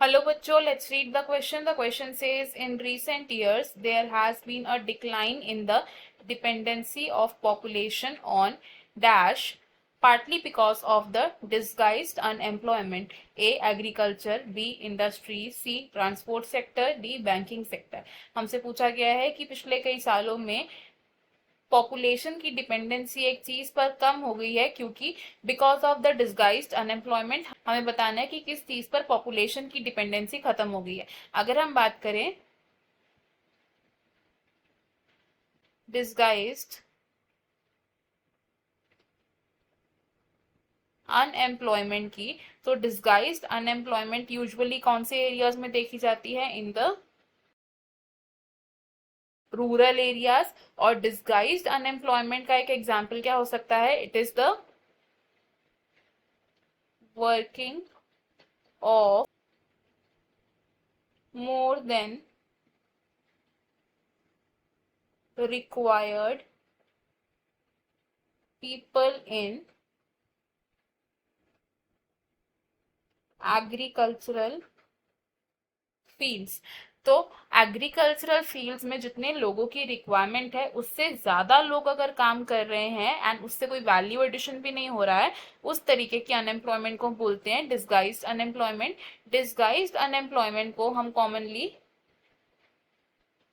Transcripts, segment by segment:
Hello bachcho, let's read the question. The question says, in recent years, there has been a decline in the dependency of population on dash, partly because of the disguised unemployment. A. Agriculture, B. Industry, C. Transport sector, D. Banking sector. हमसे पूछा गया है कि पिछले कई सालों में population की डिपेंडेंसी एक चीज पर कम हो गई है क्योंकि because of the disguised unemployment. हमें बताना है कि किस चीज पर पॉपुलेशन की डिपेंडेंसी खत्म हो गई है। अगर हम बात करें डिस्गाइज्ड अनएम्प्लॉयमेंट की, तो डिस्गाइज्ड अनएम्प्लॉयमेंट यूजुअली कौन से एरियाज में देखी जाती है? In the rural areas. और डिस्गाइज्ड अनएम्प्लॉयमेंट का एक एग्जाम्पल क्या हो सकता है? It is the working of more than required people in agricultural fields। तो एग्रीकल्चरल फील्ड्स में जितने लोगों की रिक्वायरमेंट है उससे ज्यादा लोग अगर काम कर रहे हैं एंड उससे कोई वैल्यू एडिशन भी नहीं हो रहा है, उस तरीके की अनएम्प्लॉयमेंट को बोलते हैं डिस्गाइज्ड अनएम्प्लॉयमेंट। डिस्गाइज्ड अनएम्प्लॉयमेंट को हम कॉमनली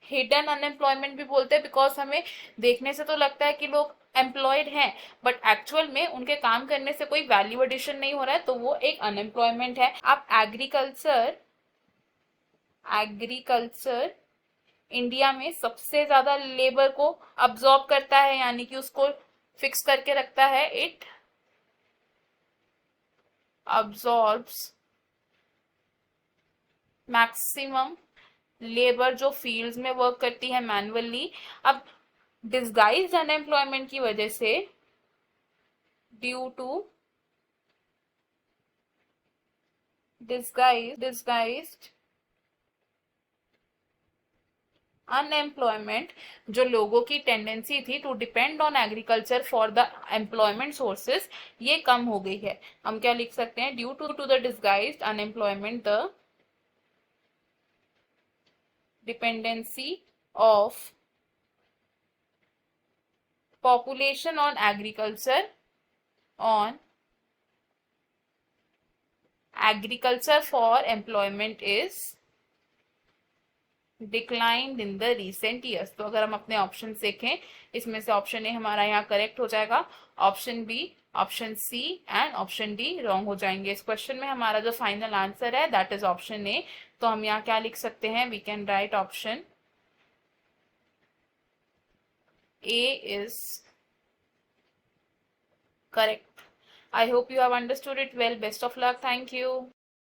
हिडन अनएम्प्लॉयमेंट भी बोलते हैं, बिकॉज हमें देखने से तो लगता है कि लोग एम्प्लॉयड हैं बट एक्चुअल में उनके काम करने से कोई वैल्यू एडिशन नहीं हो रहा है, तो वो एक अनएम्प्लॉयमेंट है। आप एग्रीकल्चर एग्रीकल्चर इंडिया में सबसे ज्यादा लेबर को अब्सॉर्ब करता है, यानी कि उसको फिक्स करके रखता है। इट अब्सॉर्ब्स मैक्सिमम लेबर जो फील्ड्स में वर्क करती है मैनुअली। अब डिस्गाइज्ड अनएम्प्लॉयमेंट की वजह से, ड्यू टू डिस्गाइज्ड अनएम्प्लॉयमेंट, जो लोगों की टेंडेंसी थी to depend on agriculture for the employment sources, ये कम हो गई है। हम क्या लिख सकते हैं? Due to the disguised unemployment the dependency of population on agriculture for employment is declined in the recent years. तो अगर हम अपने ऑप्शन देखें, इसमें से ऑप्शन ए हमारा यहाँ करेक्ट हो जाएगा, option B, option C and option D wrong हो जाएंगे। इस क्वेश्चन में हमारा जो फाइनल आंसर है दैट इज ऑप्शन ए। तो हम यहाँ क्या लिख सकते हैं? We can write option A is correct. I hope you have understood it well. Best of luck. Thank you.